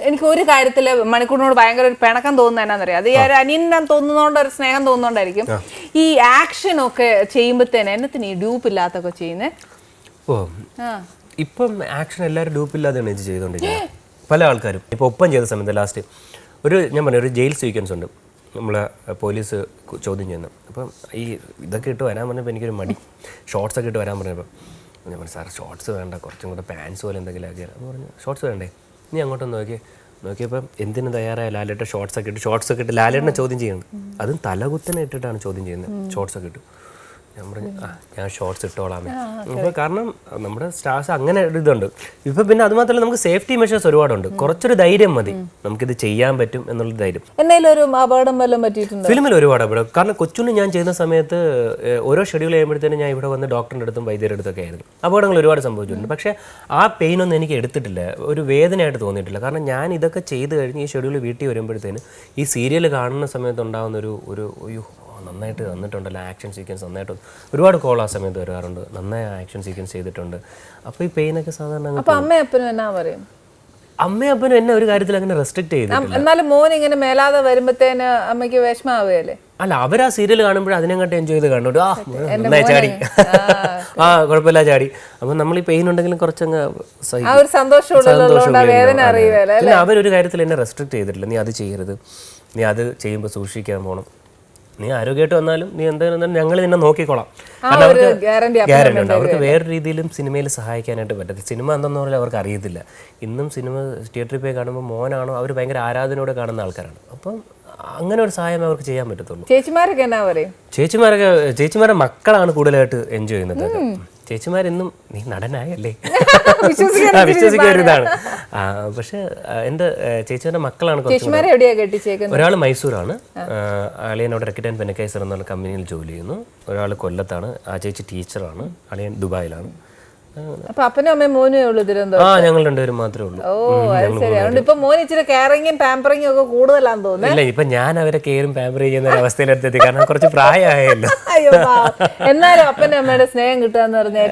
എനിക്ക് ഒരു കാര്യത്തില് മണിക്കൂറിനോട് ഭയങ്കര ഒരു പിണക്കം തോന്നുന്ന എന്നാന്നറിയാം. അത് ഈ ഒരു അനിയൻ തോന്നുന്നോണ്ട് ഒരു സ്നേഹം തോന്നുന്നോണ്ടായിരിക്കും. ഈ ആക്ഷൻ ഒക്കെ ചെയ്യുമ്പോഴത്തേന് എന്നത്തിന് ഈ ഡ്യൂപ്പ് ഇല്ലാത്തൊക്കെ ചെയ്യുന്നേ. ഓ ഇപ്പം ആക്ഷൻ എല്ലാവരും ഡ്യൂപ്പില്ലാതെയാണ് ഇത് ചെയ്തുകൊണ്ടിരിക്കുന്നത്. പല ആൾക്കാരും ഇപ്പോൾ ഒപ്പം ചെയ്ത സമയത്ത് ലാസ്റ്റ് ഞാൻ പറഞ്ഞ ഒരു ജയിൽ സീക്വൻസ് ഉണ്ട്, നമ്മളെ പോലീസ് ചോദ്യം ചെയ്യുന്നത്. അപ്പം ഈ ഇതൊക്കെ ഇട്ട് വരാൻ പറഞ്ഞപ്പോൾ എനിക്കൊരു മടി, ഷോർട്സ് ഒക്കെ ഇട്ട് വരാൻ പറഞ്ഞപ്പോൾ ഞാൻ പറഞ്ഞു സാർ ഷോർട്സ് വേണ്ട, കുറച്ചും കൂടെ പാൻസ് പോലെ എന്തെങ്കിലും ആക്കിയാൽ. എന്ന് പറഞ്ഞു ഷോർട്സ് വേണ്ടേ, നീ അങ്ങോട്ടൊന്ന് നോക്കിയപ്പോൾ എന്തിനും തയ്യാറായ ലാലേട്ട ഷോർട്സ് ഒക്കെ ഇട്ട് ലാലേട്ടനെ ചോദ്യം ചെയ്യുന്നത്. അതും തലകുത്തനെ ഇട്ടിട്ടാണ് ചോദ്യം ചെയ്യുന്നത്, ഷോർട്സ് ഒക്കെ ഇട്ടു. ഞാൻ പറഞ്ഞു ഞാൻ ഷോർട്സ് ഇട്ടോളാമേ. അപ്പോൾ കാരണം നമ്മുടെ സ്റ്റാർസ് അങ്ങനെ ഒരു ഇതുണ്ട്. ഇപ്പം പിന്നെ അതുമാത്രമല്ല നമുക്ക് സേഫ്റ്റി മെഷേഴ്സ് ഒരുപാടുണ്ട്. കുറച്ചൊരു ധൈര്യം മതി, നമുക്കിത് ചെയ്യാൻ പറ്റും എന്നുള്ള ധൈര്യം. എന്തെങ്കിലും ഒരു അപകടം വല്ലതും പറ്റിയിട്ടുണ്ട് ഫിലിമിൽ ഒരുപാട് അപകടം. കാരണം കൊച്ചുണ്ണി ഞാൻ ചെയ്യുന്ന സമയത്ത് ഓരോ ഷെഡ്യൂൾ ചെയ്യുമ്പോഴത്തേനും ഞാൻ ഇവിടെ വന്ന് ഡോക്ടറിൻ്റെ അടുത്തും വൈദ്യരുടെ അടുത്തൊക്കെ ആയിരുന്നു. അപകടങ്ങൾ ഒരുപാട് സംഭവിച്ചിട്ടുണ്ട്. പക്ഷേ ആ പെയിനൊന്നും എനിക്ക് എടുത്തിട്ടില്ല, ഒരു വേദനയായിട്ട് തോന്നിയിട്ടില്ല. കാരണം ഞാൻ ഇതൊക്കെ ചെയ്ത് കഴിഞ്ഞ് ഈ ഷെഡ്യൂൾ വീട്ടിൽ വരുമ്പോഴത്തേന് ഈ സീരിയൽ കാണുന്ന സമയത്ത് ഉണ്ടാകുന്ന ഒരു നന്നായിട്ട് വന്നിട്ടുണ്ടല്ലോ ആക്ഷൻ സീക്വൻസ്, നന്നായിട്ട് ഒരുപാട് കോൾ ആ സമയത്ത് വരാറുണ്ട്, നന്നായി ആക്ഷൻ സീക്വൻസ് ചെയ്തിട്ടുണ്ട്. അപ്പോൾ ഈ പെയിനൊക്കെ സാധാരണ അമ്മയപ്പനും എന്നെ ഒരു കാര്യത്തിൽ അങ്ങനെ റെസ്ട്രിക്ട് ചെയ്തിട്ടില്ല. എന്നാലും മോൻ ഇങ്ങനെ മേലാതെ വരുമ്പോഴത്തേന് അമ്മയ്ക്ക് വിഷമാവുകയല്ലേ? അല്ല, അവർ ആ സീരിയൽ കാണുമ്പോൾ അതിനെങ്ങോട്ട് എൻജോയ് ചെയ്ത് കാണും, നന്നായി ചാടി, കുഴപ്പമില്ല ചാടി. അപ്പം നമ്മൾ ഈ പെയിൻ ഉണ്ടെങ്കിലും കുറച്ചങ്ങ് പിന്നെ അവരൊരു കാര്യത്തിൽ എന്നെ റെസ്ട്രിക്ട് ചെയ്തിട്ടില്ല. നീ അത് ചെയ്യരുത്, നീ അത് ചെയ്യുമ്പോൾ സൂക്ഷിക്കാൻ പോകണം, നീ ആരോഗ്യമായിട്ട് വന്നാലും നീ എന്തായാലും ഞങ്ങൾ നിന്നെ നോക്കിക്കോളാം. കാരണം അവർക്ക് ഗ്യാരണ്ടി ഉണ്ട്. അവർക്ക് വേറെ രീതിയിലും സിനിമയിൽ സഹായിക്കാനായിട്ട് പറ്റത്തില്ല. സിനിമ എന്തെന്ന് പറഞ്ഞാൽ അവർക്ക് അറിയത്തില്ല. ഇന്നും സിനിമ തിയേറ്ററിൽ പോയി കാണുമ്പോൾ മോനാണോ അവർ ഭയങ്കര ആരാധനയോടെ കാണുന്ന ആൾക്കാരാണ്. അപ്പം അങ്ങനെ ഒരു സഹായം അവർക്ക് ചെയ്യാൻ പറ്റത്തുള്ളൂ. ചേച്ചിമാരൊക്കെ എന്നാ പറയും? ചേച്ചിമാരുടെ മക്കളാണ് കൂടുതലായിട്ട് എൻജോയ് ചെയ്യുന്നത്. ചേച്ചിമാരെന്നും നീ നടനായല്ലേ വിശ്വസിക്കാരിതാണ്. പക്ഷെ എൻ്റെ ചേച്ചിമാരുടെ മക്കളാണ് കുറച്ചും. ഒരാൾ മൈസൂരാണ്, അളിയൻ അവിടെ റെക്കറ്റ് ആൻഡ് പെനക്കൈസർ എന്ന കമ്പനിയിൽ ജോലി ചെയ്യുന്നു. ഒരാൾ കൊല്ലത്താണ്, ആ ചേച്ചി ടീച്ചറാണ്, അളിയൻ ദുബായിലാണ്. ഞങ്ങൾ രണ്ടുപേരും മാത്രമേ ഉള്ളൂ. ഇല്ല, ഇപ്പൊ ഞാൻ അവരെ കെയറും പാമ്പർ ചെയ്യുന്ന ഒരു അവസ്ഥയിലെത്തി. കാരണം കുറച്ച് പ്രായമായല്ലോ. എന്നാലും അപ്പന്റെ അമ്മയുടെ സ്നേഹം കിട്ടുക എന്ന് പറഞ്ഞാൽ